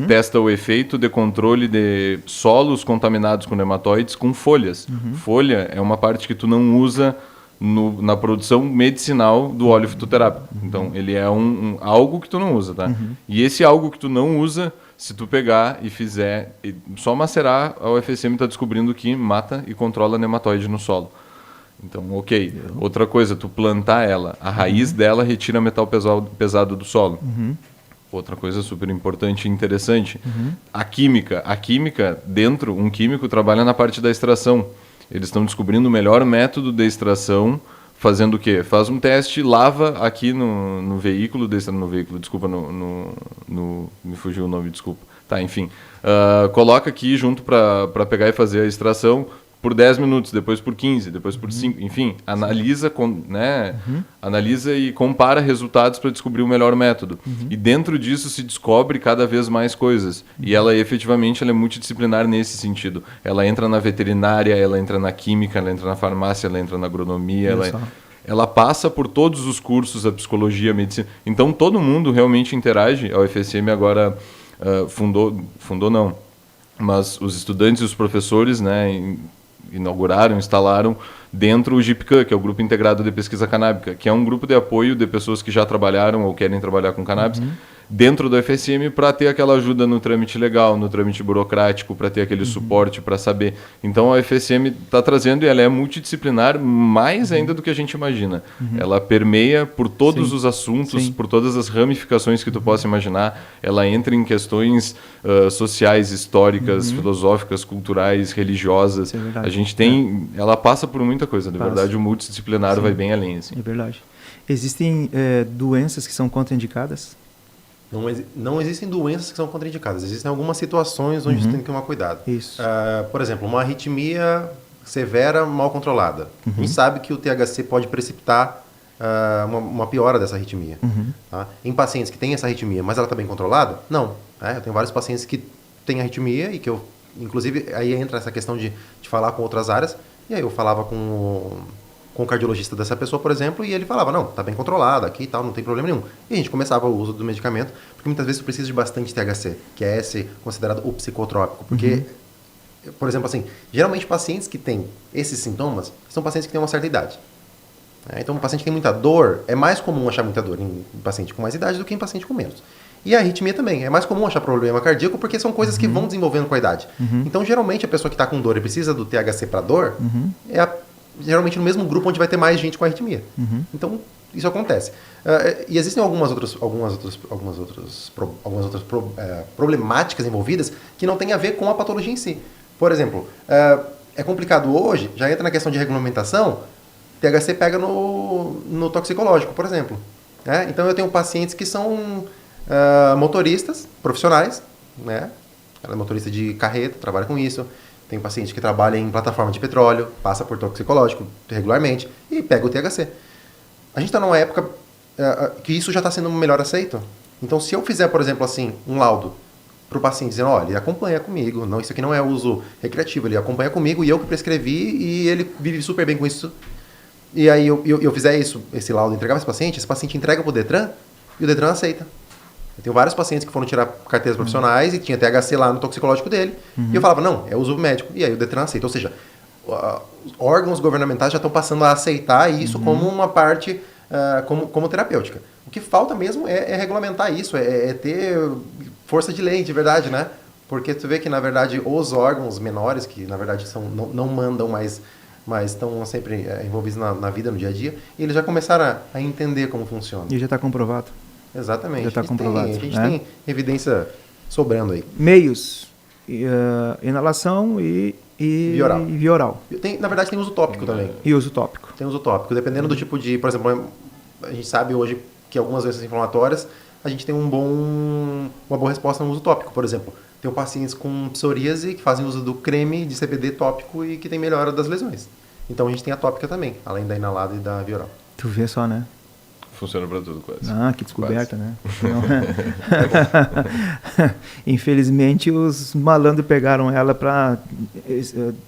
testa o efeito de controle de solos contaminados com nematóides com folhas. Folha é uma parte que tu não usa na produção medicinal do óleo fitoterápico. Então, ele é algo que tu não usa, tá? E esse algo que tu não usa, se tu pegar e fizer, só macerar, a UFSM está descobrindo que mata e controla nematóide no solo. Então, ok. Outra coisa, tu plantar ela, a raiz dela retira metal pesado do solo. Outra coisa super importante e interessante, a química, dentro, um químico trabalha na parte da extração. Eles estão descobrindo o melhor método de extração, fazendo o quê? Faz um teste, lava aqui no veículo, desculpa, me fugiu o nome, desculpa. Tá, enfim. Coloca aqui junto para pegar e fazer a extração, por 10 minutos, depois por 15, depois por 5, enfim, analisa, analisa e compara resultados para descobrir o melhor método. E dentro disso se descobre cada vez mais coisas. E ela efetivamente ela é multidisciplinar nesse sentido. Ela entra na veterinária, ela entra na química, ela entra na farmácia, ela entra na agronomia, ela passa por todos os cursos, a psicologia, a medicina. Então todo mundo realmente interage. A UFSM agora fundou não, mas os estudantes e os professores, né, instalaram dentro o GIPCAN, que é o Grupo Integrado de Pesquisa Canábica, que é um grupo de apoio de pessoas que já trabalharam ou querem trabalhar com cannabis, dentro do FSM, para ter aquela ajuda no trâmite legal, no trâmite burocrático, para ter aquele suporte, para saber. Então a FSM está trazendo, e ela é multidisciplinar mais ainda do que a gente imagina. Ela permeia por todos os assuntos, por todas as ramificações que tu possa imaginar. Ela entra em questões sociais, históricas, filosóficas, culturais, religiosas. A gente tem... Ela passa por muita coisa. De verdade, o multidisciplinar vai bem além. Assim. É verdade. Existem doenças que são contraindicadas? Não existem doenças que são contraindicadas. Existem algumas situações onde você tem que tomar cuidado. Isso. Por exemplo, uma arritmia severa mal controlada. A gente sabe que o THC pode precipitar uma piora dessa arritmia. Tá? Em pacientes que têm essa arritmia, mas ela está bem controlada? Não. Eu tenho vários pacientes que têm arritmia e que eu... Inclusive, aí entra essa questão de falar com outras áreas. E aí eu falava com o cardiologista dessa pessoa, por exemplo, e ele falava, não, tá bem controlado aqui e tal, não tem problema nenhum. E a gente começava o uso do medicamento, porque muitas vezes tu precisa de bastante THC, que é esse considerado o psicotrópico. Porque, por exemplo, assim, geralmente pacientes que têm esses sintomas são pacientes que têm uma certa idade. Então, um paciente que tem muita dor, é mais comum achar muita dor em paciente com mais idade do que em paciente com menos. E a arritmia também. É mais comum achar problema cardíaco porque são coisas que vão desenvolvendo com a idade. Então, geralmente, a pessoa que está com dor e precisa do THC para dor, geralmente no mesmo grupo onde vai ter mais gente com arritmia. Então, isso acontece. E existem algumas outras problemáticas envolvidas que não têm a ver com a patologia em si. Por exemplo, é complicado hoje, já entra na questão de regulamentação, THC pega no toxicológico, por exemplo. Então, eu tenho pacientes que são motoristas profissionais, né? Ela é motorista de carreta, trabalha com isso. Tem paciente que trabalha em plataforma de petróleo, passa por toxicológico regularmente e pega o THC. A gente está numa época que isso já está sendo melhor aceito. Então, se eu fizer, por exemplo, assim, um laudo para o paciente dizendo, olha, ele acompanha comigo, não, isso aqui não é uso recreativo, ele acompanha comigo e eu que prescrevi e ele vive super bem com isso. E aí eu fizer isso, esse laudo, entregar para esse paciente entrega para o Detran e o Detran aceita. Eu tenho vários pacientes que foram tirar carteiras profissionais e tinha THC lá no toxicológico dele. E eu falava, não, é uso médico. E aí o Detran aceita. Ou seja, os órgãos governamentais já estão passando a aceitar isso como uma parte, como terapêutica. O que falta mesmo é regulamentar isso, é ter força de lei, de verdade, né? Porque tu vê que, na verdade, os órgãos menores, que na verdade não mandam, mas estão sempre envolvidos na vida, no dia a dia, e eles já começaram a entender como funciona. E já está comprovado. Exatamente. Já está comprovado. A gente tem evidência sobrando aí. Meios, inalação e via oral. Na verdade, tem uso tópico também. E uso tópico. Tem uso tópico. Dependendo do tipo de... Por exemplo, a gente sabe hoje que algumas doenças inflamatórias, a gente tem uma boa resposta no uso tópico. Por exemplo, tem pacientes com psoríase que fazem uso do creme de CBD tópico e que tem melhora das lesões. Então, a gente tem a tópica também, além da inalada e da via oral. Tu vê só, né? Funciona para tudo, quase. Que descoberta, né? Infelizmente, os malandros pegaram ela para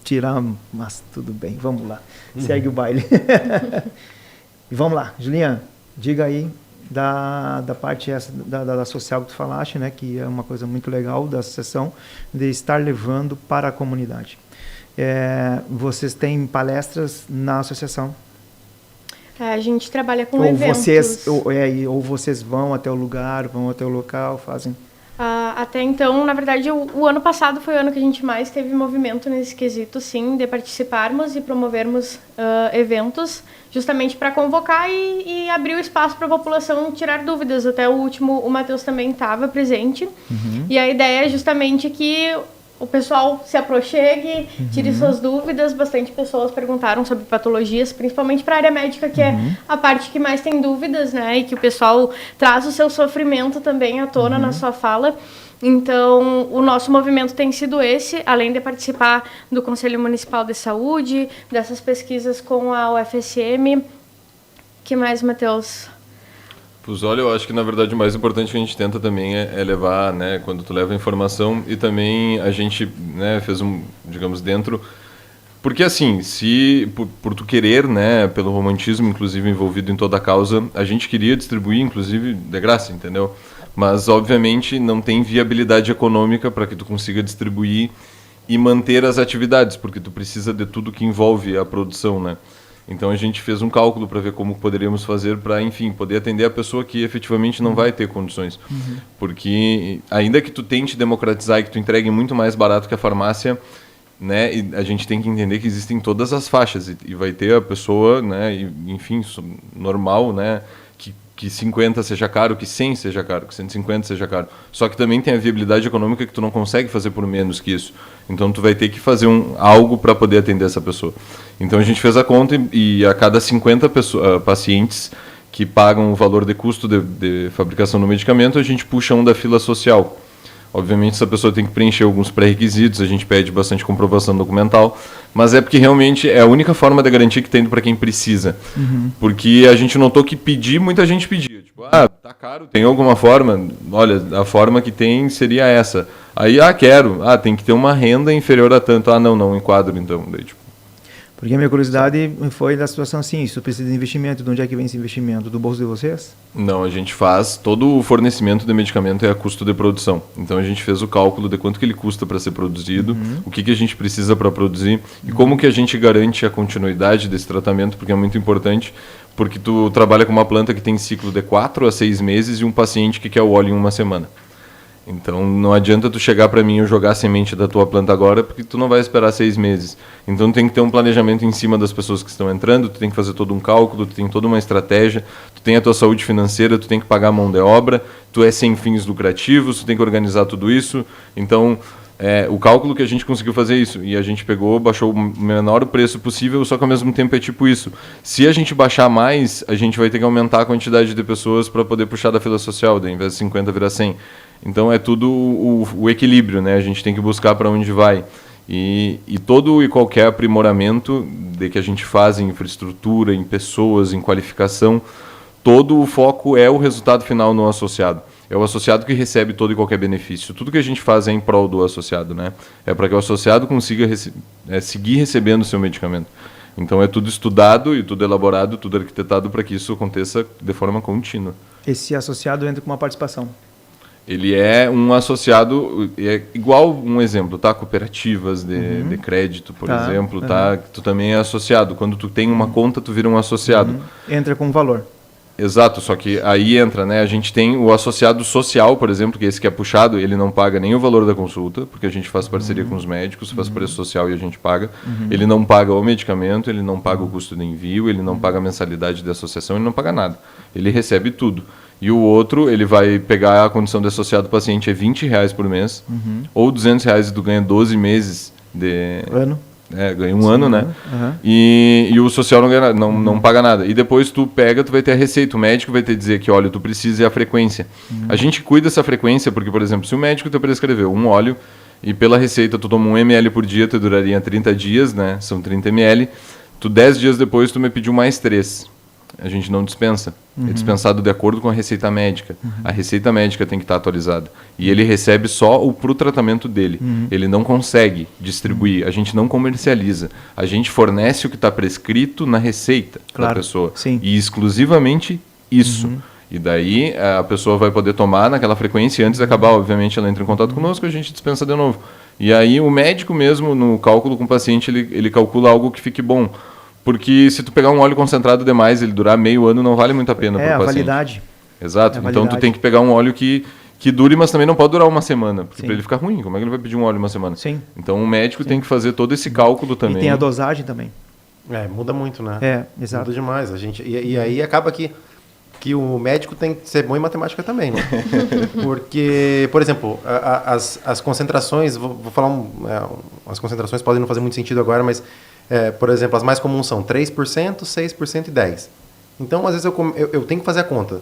tirar... Mas tudo bem, vamos lá. Segue o baile. E vamos lá, Juliana, diga aí da parte da social que tu falaste, né? Que é uma coisa muito legal da associação, de estar levando para a comunidade. Vocês têm palestras na associação? A gente trabalha com eventos. Ou vocês vão até o lugar, vão até o local, fazem... Até então, na verdade, o ano passado foi o ano que a gente mais teve movimento nesse quesito, sim, de participarmos e promovermos eventos, justamente para convocar e abrir o espaço para a população tirar dúvidas. Até o último, o Matheus também estava presente. E a ideia é justamente que o pessoal se aproxime, tire suas dúvidas. Bastante pessoas perguntaram sobre patologias, principalmente para a área médica, que é a parte que mais tem dúvidas, né? E que o pessoal traz o seu sofrimento também à tona na sua fala. Então, o nosso movimento tem sido esse, além de participar do Conselho Municipal de Saúde, dessas pesquisas com a UFSM. Que mais, Matheus? Pois olha, eu acho que na verdade o mais importante que a gente tenta também é levar, né, quando tu leva a informação, e também a gente, né, fez digamos, dentro... Porque assim, se por tu querer, né, pelo romantismo, inclusive, envolvido em toda a causa, a gente queria distribuir, inclusive, de graça, entendeu? Mas, obviamente, não tem viabilidade econômica para que tu consiga distribuir e manter as atividades, porque tu precisa de tudo que envolve a produção, né? Então a gente fez um cálculo para ver como poderíamos fazer para, enfim, poder atender a pessoa que efetivamente não vai ter condições. Porque ainda que tu tente democratizar e que tu entregue muito mais barato que a farmácia, né, e a gente tem que entender que existem todas as faixas e vai ter a pessoa, né, e, enfim, normal, né, que 50 seja caro, que 100 seja caro, que 150 seja caro. Só que também tem a viabilidade econômica que tu não consegue fazer por menos que isso. Então tu vai ter que fazer algo para poder atender essa pessoa. Então a gente fez a conta e a cada 50 pacientes que pagam o valor de custo de fabricação do medicamento, a gente puxa um da fila social. Obviamente, essa pessoa tem que preencher alguns pré-requisitos, a gente pede bastante comprovação documental, mas é porque realmente é a única forma de garantir que tem para quem precisa. Porque a gente notou que pedir, muita gente pedia. Tipo, tá caro, tem alguma forma? Olha, a forma que tem seria essa. Aí, quero. Tem que ter uma renda inferior a tanto. Não enquadro então. Daí, tipo, Porque a minha curiosidade foi da situação assim, isso precisa de investimento, de onde é que vem esse investimento? Do bolso de vocês? Não, a gente faz, todo o fornecimento de medicamento é a custo de produção. Então a gente fez o cálculo de quanto que ele custa para ser produzido, o que a gente precisa para produzir e como que a gente garante a continuidade desse tratamento, porque é muito importante, porque tu trabalha com uma planta que tem ciclo de 4 a 6 meses e um paciente que quer o óleo em uma semana. Então não adianta tu chegar para mim e eu jogar a semente da tua planta agora, porque tu não vai esperar 6 meses. Então tem que ter um planejamento em cima das pessoas que estão entrando, tu tem que fazer todo um cálculo, tu tem toda uma estratégia, tu tem a tua saúde financeira, tu tem que pagar a mão de obra, tu é sem fins lucrativos, tu tem que organizar tudo isso. Então o cálculo que a gente conseguiu fazer é isso, e a gente baixou o menor preço possível, só que ao mesmo tempo é tipo isso. Se a gente baixar mais, a gente vai ter que aumentar a quantidade de pessoas para poder puxar da fila social, daí, ao invés de 50 virar 100. Então é tudo o equilíbrio, né? A gente tem que buscar para onde vai. E todo e qualquer aprimoramento de que a gente faz em infraestrutura, em pessoas, em qualificação, todo o foco é o resultado final no associado. É o associado que recebe todo e qualquer benefício. Tudo que a gente faz é em prol do associado, né? É para que o associado consiga seguir recebendo o seu medicamento. Então é tudo estudado e tudo elaborado, tudo arquitetado para que isso aconteça de forma contínua. Esse associado entra com uma participação. Ele é um associado, é igual um exemplo, tá? Cooperativas de crédito, por exemplo, tá? Tu também é associado. Quando tu tem uma conta, tu vira um associado. Entra com valor. Exato, só que aí entra, né? A gente tem o associado social, por exemplo, que é esse que é puxado, ele não paga nem o valor da consulta, porque a gente faz parceria com os médicos, faz preço social e a gente paga. Ele não paga o medicamento, ele não paga o custo de envio, ele não paga a mensalidade de associação, ele não paga nada. Ele recebe tudo. E o outro, ele vai pegar a condição de associado do paciente, é R$20 por mês, ou R$200 e tu ganha 12 meses de... Ano. Ganha um ano, né? E o social não, ganha, não paga nada. E depois tu vai ter a receita. O médico vai te dizer que, olha, tu precisa e a frequência. A gente cuida dessa frequência, porque, por exemplo, se o médico te prescreveu um óleo e pela receita tu toma 1 ml por dia, tu duraria 30 dias, né? São 30 ml. 10 dias depois tu me pediu mais 3. A gente não dispensa. É dispensado de acordo com a receita médica. A receita médica tem que estar atualizada. E ele recebe só para o tratamento dele. Ele não consegue distribuir. A gente não comercializa. A gente fornece o que está prescrito na receita da pessoa. Sim. E exclusivamente isso. E daí a pessoa vai poder tomar naquela frequência e antes de acabar, obviamente, ela entra em contato conosco e a gente dispensa de novo. E aí o médico mesmo, no cálculo com o paciente, ele calcula algo que fique bom. Porque se tu pegar um óleo concentrado demais, ele durar meio ano, não vale muito a pena para o paciente. É a validade. Exato. Então tu tem que pegar um óleo que dure, mas também não pode durar uma semana. Porque para ele ficar ruim, como é que ele vai pedir um óleo uma semana? Sim. Então o médico tem que fazer todo esse cálculo também. E tem a dosagem também. Muda muito, né? Exato. Muda demais. E aí acaba que o médico tem que ser bom em matemática também, né? Porque, por exemplo, as concentrações, vou falar, as concentrações podem não fazer muito sentido agora, mas, por exemplo, as mais comuns são 3%, 6% e 10%. Então, às vezes, eu tenho que fazer a conta.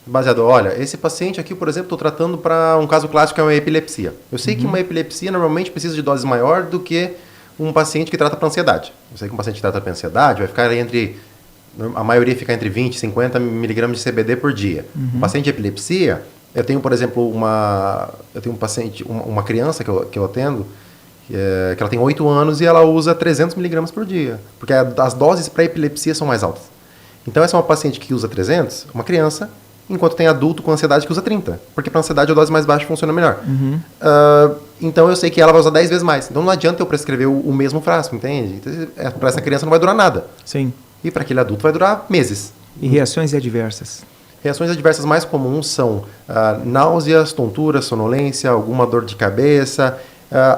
baseado, olha, esse paciente aqui, por exemplo, estou tratando para um caso clássico que é uma epilepsia. Eu sei que uma epilepsia normalmente precisa de doses maior do que um paciente que trata para ansiedade. Eu sei que um paciente que trata para ansiedade vai ficar a maioria fica entre 20 e 50 miligramas de CBD por dia. Um paciente de epilepsia, eu tenho, por exemplo, um paciente, uma criança que eu atendo, que ela tem 8 anos e ela usa 300 miligramas por dia, porque as doses para epilepsia são mais altas. Então, essa é uma paciente que usa 300, uma criança, enquanto tem adulto com ansiedade que usa 30, porque para ansiedade a dose mais baixa funciona melhor. Então, eu sei que ela vai usar 10 vezes mais. Então, não adianta eu prescrever o mesmo frasco, entende? Então, para essa criança não vai durar nada. Sim. E para aquele adulto vai durar meses. E reações adversas? Reações adversas mais comuns são náuseas, tontura, sonolência, alguma dor de cabeça.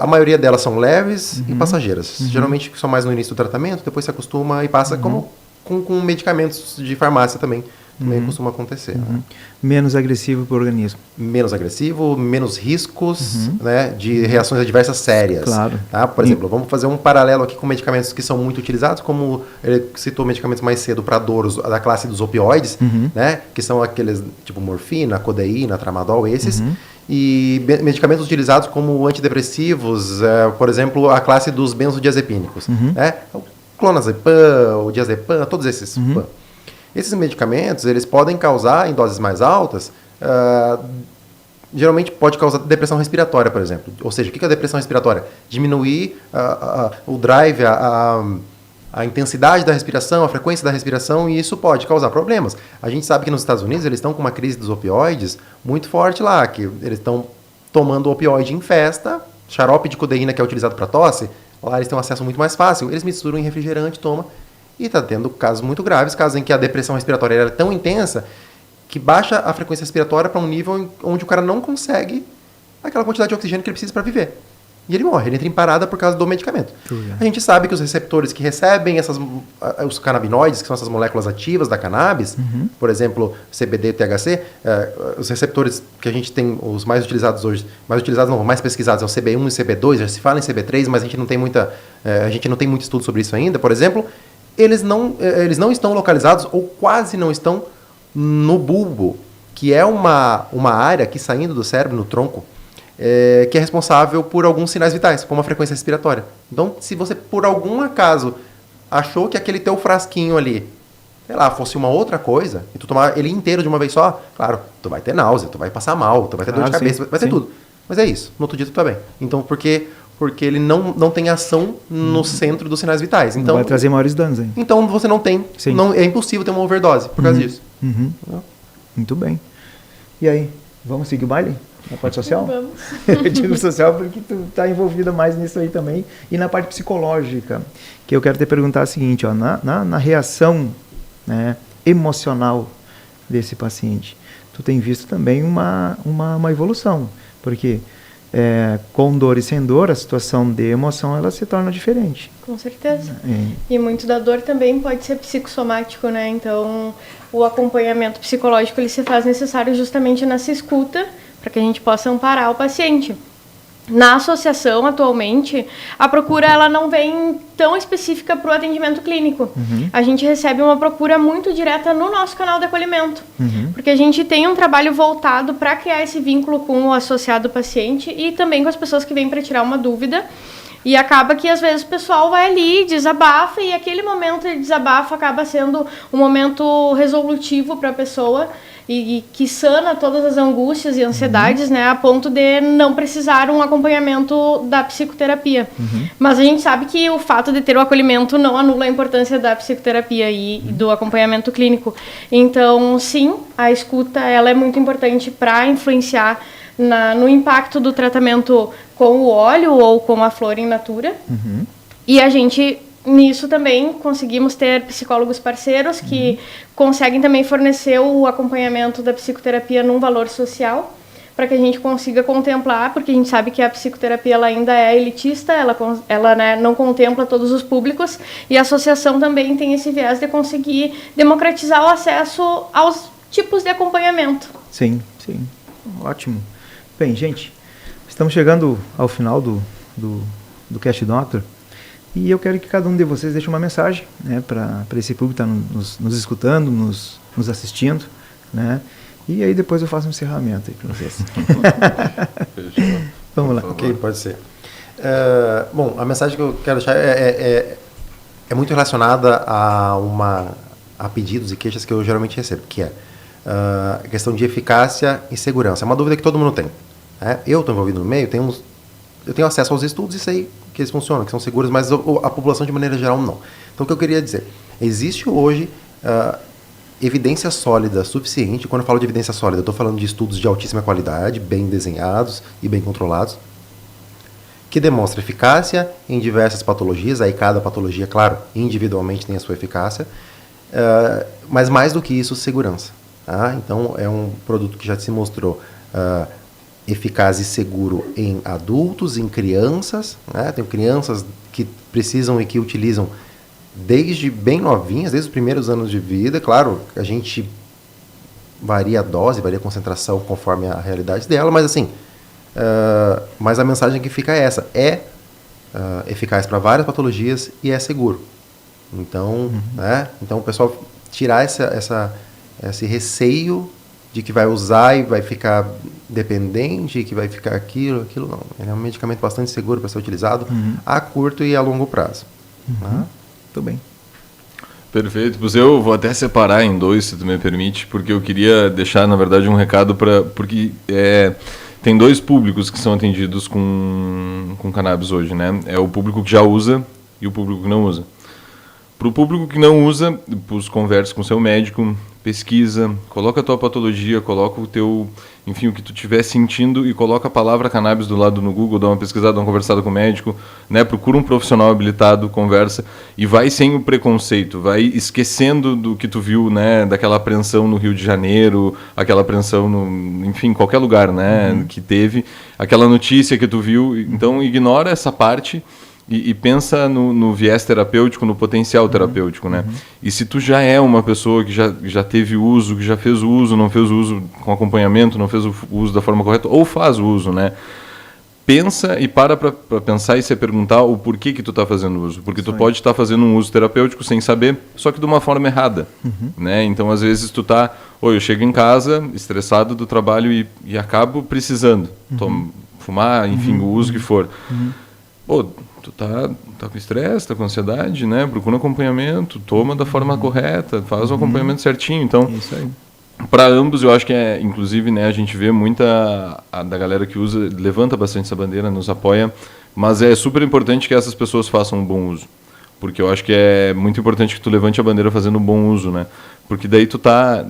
A maioria delas são leves e passageiras. Geralmente são mais no início do tratamento, depois se acostuma e passa como com medicamentos de farmácia também. Também costuma acontecer. Né? Menos agressivo para o organismo. Menos agressivo, menos riscos né, de reações adversas sérias. Claro. Tá? Por exemplo, vamos fazer um paralelo aqui com medicamentos que são muito utilizados, como ele citou medicamentos mais cedo para dor, da classe dos opioides, né, que são aqueles tipo morfina, codeína, tramadol, esses. E medicamentos utilizados como antidepressivos, por exemplo, a classe dos benzodiazepínicos. Né? O clonazepam, o diazepam, todos esses. Esses medicamentos, eles podem causar, em doses mais altas, geralmente pode causar depressão respiratória, por exemplo. Ou seja, o que é a depressão respiratória? Diminuir o drive, a intensidade da respiração, a frequência da respiração, e isso pode causar problemas. A gente sabe que nos Estados Unidos eles estão com uma crise dos opioides muito forte lá, que eles estão tomando opioide em festa, xarope de codeína que é utilizado para tosse, lá eles têm um acesso muito mais fácil, eles misturam em refrigerante, tomam. E está tendo casos muito graves, casos em que a depressão respiratória é tão intensa que baixa a frequência respiratória para um nível onde o cara não consegue aquela quantidade de oxigênio que ele precisa para viver. E ele morre, ele entra em parada por causa do medicamento. A gente sabe que os receptores que recebem os canabinoides, que são essas moléculas ativas da cannabis, por exemplo, CBD e THC, os receptores que a gente tem, os mais utilizados hoje, mais pesquisados é o CB1 e o CB2, já se fala em CB3, mas a gente não tem muito estudo sobre isso ainda, por exemplo. Eles não estão localizados ou quase não estão no bulbo, que é uma área que saindo do cérebro, no tronco, que é responsável por alguns sinais vitais, como a frequência respiratória. Então, se você por algum acaso achou que aquele teu frasquinho ali, sei lá, fosse uma outra coisa, e tu tomar ele inteiro de uma vez só, claro, tu vai ter náusea, tu vai passar mal, tu vai ter dor de cabeça, vai ter tudo. Mas é isso, no outro dia tu tá bem. Então, porque ele não tem ação no centro dos sinais vitais. Então, vai trazer maiores danos aí. Então você não tem. É impossível ter uma overdose por causa disso. Muito bem. E aí, vamos seguir o baile? Na parte social? Vamos. Eu digo social porque tu está envolvida mais nisso aí também. E na parte psicológica, que eu quero te perguntar o seguinte, ó, na reação, né, emocional desse paciente, tu tem visto também uma evolução. Porque com dor e sem dor, a situação de emoção ela se torna diferente. Com certeza. E muito da dor também pode ser psicossomático, né? Então, o acompanhamento psicológico ele se faz necessário justamente nessa escuta, para que a gente possa amparar o paciente. Na associação, atualmente, a procura ela não vem tão específica para o atendimento clínico. A gente recebe uma procura muito direta no nosso canal de acolhimento, porque a gente tem um trabalho voltado para criar esse vínculo com o associado paciente e também com as pessoas que vêm para tirar uma dúvida. E acaba que, às vezes, o pessoal vai ali, desabafa, e aquele momento de desabafo acaba sendo um momento resolutivo para a pessoa, e que sana todas as angústias e ansiedades, né, a ponto de não precisar um acompanhamento da psicoterapia. Mas a gente sabe que o fato de ter o acolhimento não anula a importância da psicoterapia e do acompanhamento clínico. Então, sim, a escuta ela é muito importante para influenciar no impacto do tratamento com o óleo ou com a flor in natura. E a gente... Nisso também conseguimos ter psicólogos parceiros que conseguem também fornecer o acompanhamento da psicoterapia num valor social, para que a gente consiga contemplar, porque a gente sabe que a psicoterapia ela ainda é elitista, ela né, não contempla todos os públicos, e a associação também tem esse viés de conseguir democratizar o acesso aos tipos de acompanhamento. Sim, sim. Ótimo. Bem, gente, estamos chegando ao final do Cast Doctor. E eu quero que cada um de vocês deixe uma mensagem, né, para esse público que está nos escutando, nos assistindo, né, E aí depois eu faço um encerramento aí para vocês. Vamos lá. Ok, pode ser. Bom, a mensagem que eu quero deixar é muito relacionada a pedidos e queixas que eu geralmente recebo, que é a questão de eficácia e segurança. É uma dúvida que todo mundo tem. Né? Eu estou envolvido no meio, eu tenho acesso aos estudos e sei que eles funcionam, que são seguros, mas a população de maneira geral não. Então o que eu queria dizer, existe hoje evidência sólida suficiente. Quando eu falo de evidência sólida, eu estou falando de estudos de altíssima qualidade, bem desenhados e bem controlados, que demonstra eficácia em diversas patologias. Aí cada patologia, claro, individualmente tem a sua eficácia, mas mais do que isso, segurança. Tá? Então é um produto que já se mostrou eficaz e seguro em adultos, em crianças, né? Tem crianças que precisam e que utilizam desde bem novinhas, desde os primeiros anos de vida. Claro, a gente varia a dose, varia a concentração conforme a realidade dela, mas assim, mas a mensagem que fica é essa, eficaz para várias patologias e é seguro. Então, né? Então o pessoal tirar esse receio de que vai usar e vai ficar dependente, que vai ficar aquilo não. Ele é um medicamento bastante seguro para ser utilizado a curto e a longo prazo. Tá? Muito bem. Perfeito. Pois eu vou até separar em dois, se tu me permite, porque eu queria deixar, na verdade, um recado porque tem dois públicos que são atendidos com cannabis hoje, né? É o público que já usa e o público que não usa. Para o público que não usa, converse com o seu médico, pesquisa, coloca a tua patologia, coloca o teu, enfim, o que tu estiver sentindo e coloca a palavra cannabis do lado no Google, dá uma pesquisada, dá uma conversada com o médico, né? Procura um profissional habilitado, conversa e vai sem o preconceito, vai esquecendo do que tu viu, né? Daquela apreensão no Rio de Janeiro, aquela apreensão enfim, em qualquer lugar, né? Que teve, aquela notícia que tu viu, então ignora essa parte. E pensa no viés terapêutico, no potencial terapêutico, né? E se tu já é uma pessoa que já teve uso, que já fez o uso, não fez o uso com acompanhamento, não fez o uso da forma correta, ou faz o uso, né? Pensa e para pensar e se perguntar o porquê que tu está fazendo uso. Porque tu pode estar fazendo um uso terapêutico sem saber, só que de uma forma errada, né? Então, às vezes, eu chego em casa, estressado do trabalho e acabo precisando fumar, enfim, o uso que for. Pô, tu tá com estresse, tá com ansiedade, né? Procura um acompanhamento, toma da forma correta, faz o acompanhamento certinho. Então, isso aí. Para ambos, eu acho que inclusive, né, a gente vê muita da galera que usa, levanta bastante essa bandeira, nos apoia, mas é super importante que essas pessoas façam um bom uso. Porque eu acho que é muito importante que tu levante a bandeira fazendo um bom uso, né? Porque daí tu tá,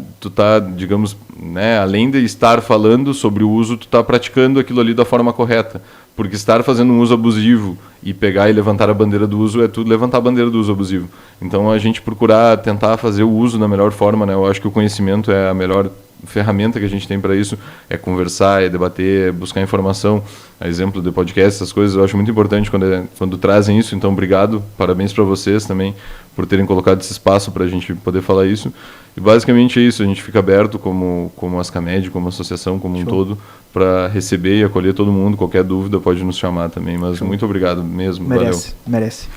digamos, né, além de estar falando sobre o uso, tu tá praticando aquilo ali da forma correta. Porque estar fazendo um uso abusivo e pegar e levantar a bandeira do uso é tudo levantar a bandeira do uso abusivo. Então a gente procurar tentar fazer o uso da melhor forma, né? Eu acho que o conhecimento é a melhor ferramenta que a gente tem para isso, é conversar, é debater, é buscar informação, a exemplo de podcast, essas coisas, eu acho muito importante quando trazem isso, então obrigado, parabéns para vocês também por terem colocado esse espaço para a gente poder falar isso, e basicamente é isso, a gente fica aberto como Ascamed, como associação, como um todo, para receber e acolher todo mundo, qualquer dúvida pode nos chamar também, mas muito obrigado mesmo, valeu. Merece.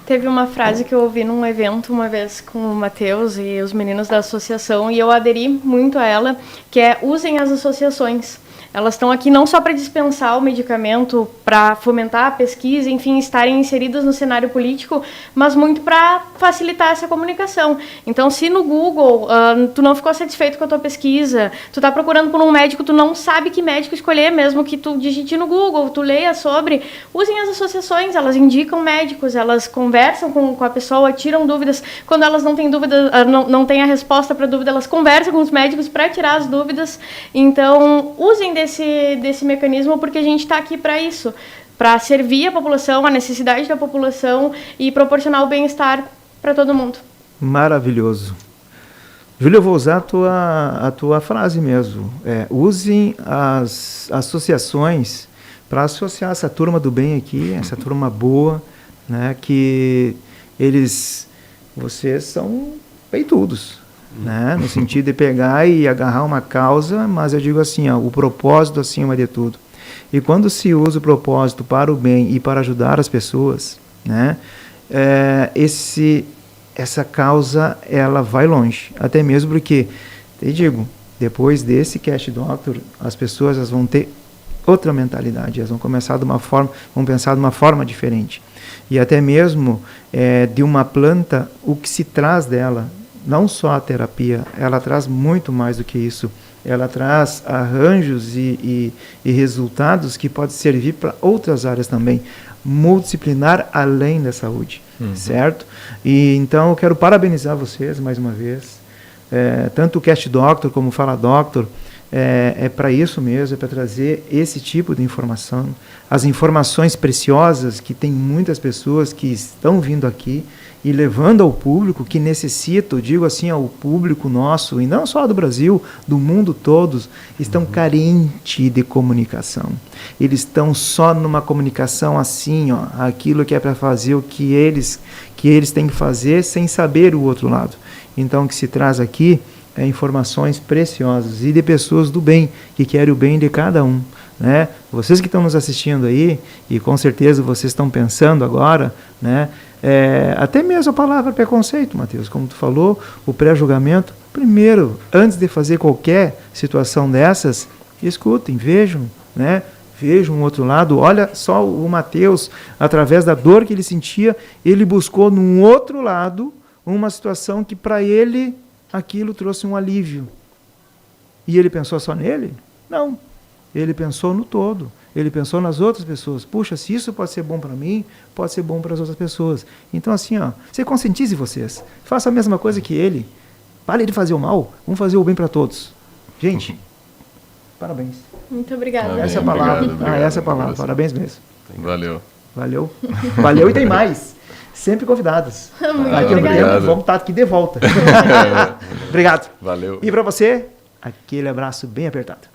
Teve uma frase que eu ouvi num evento uma vez com o Matheus e os meninos da associação, e eu aderi muito a ela, que é: usem as associações. Elas estão aqui não só para dispensar o medicamento, para fomentar a pesquisa, enfim, estarem inseridas no cenário político, mas muito para facilitar essa comunicação. Então, se no Google tu não ficou satisfeito com a tua pesquisa, tu está procurando por um médico, tu não sabe que médico escolher, mesmo que tu digite no Google, tu leia sobre, usem as associações, elas indicam médicos, elas conversam com a pessoa, tiram dúvidas. Quando elas não têm dúvida, não têm a resposta para a dúvida, elas conversam com os médicos para tirar as dúvidas. Então, usem desse mecanismo, porque a gente está aqui para isso, para servir a população, a necessidade da população e proporcionar o bem-estar para todo mundo. Maravilhoso. Júlia, eu vou usar a tua frase mesmo. Usem as associações para associar essa turma do bem aqui, essa turma boa, né, que vocês são peitudos. Né? No sentido de pegar e agarrar uma causa, mas eu digo assim, o propósito acima de tudo. E quando se usa o propósito para o bem e para ajudar as pessoas, né, essa causa ela vai longe. Até mesmo porque, te digo, Depois desse Cash Doctor, as pessoas elas vão ter outra mentalidade, elas vão começar de uma forma, vão pensar de uma forma diferente. E até mesmo de uma planta, o que se traz dela, não só a terapia, ela traz muito mais do que isso. Ela traz arranjos e resultados que podem servir para outras áreas também, multidisciplinar além da saúde, certo? E então eu quero parabenizar vocês mais uma vez, tanto o Cash Doctor como o Fala Doctor, é para isso mesmo, é para trazer esse tipo de informação, as informações preciosas que tem muitas pessoas que estão vindo aqui e levando ao público que necessita, eu digo assim, ao público nosso, e não só do Brasil, do mundo todos, estão carentes de comunicação. Eles estão só numa comunicação assim, ó, aquilo que é para fazer o que eles têm que fazer sem saber o outro lado. Então o que se traz aqui informações preciosas e de pessoas do bem, que querem o bem de cada um, né? Vocês que estão nos assistindo aí, e com certeza vocês estão pensando agora, né? Até mesmo a palavra preconceito, Matheus, como tu falou, o pré-julgamento, primeiro, antes de fazer qualquer situação dessas, escutem, vejam, né? Vejam um outro lado. Olha só o Matheus, através da dor que ele sentia, ele buscou num outro lado uma situação que para ele aquilo trouxe um alívio. E ele pensou só nele? Não. Ele pensou no todo. Ele pensou nas outras pessoas. Puxa, se isso pode ser bom para mim, pode ser bom para as outras pessoas. Então assim, ó, você conscientize vocês. Faça a mesma coisa que ele. Pare de fazer o mal. Vamos fazer o bem para todos. Gente, parabéns. Muito obrigada. Essa é a palavra. Obrigado, Essa é a palavra. Parabéns mesmo. Valeu. Valeu. Valeu e tem mais. Sempre convidados. Daqui a um tempo vamos estar aqui de volta. Obrigado. Valeu. E para você, aquele abraço bem apertado.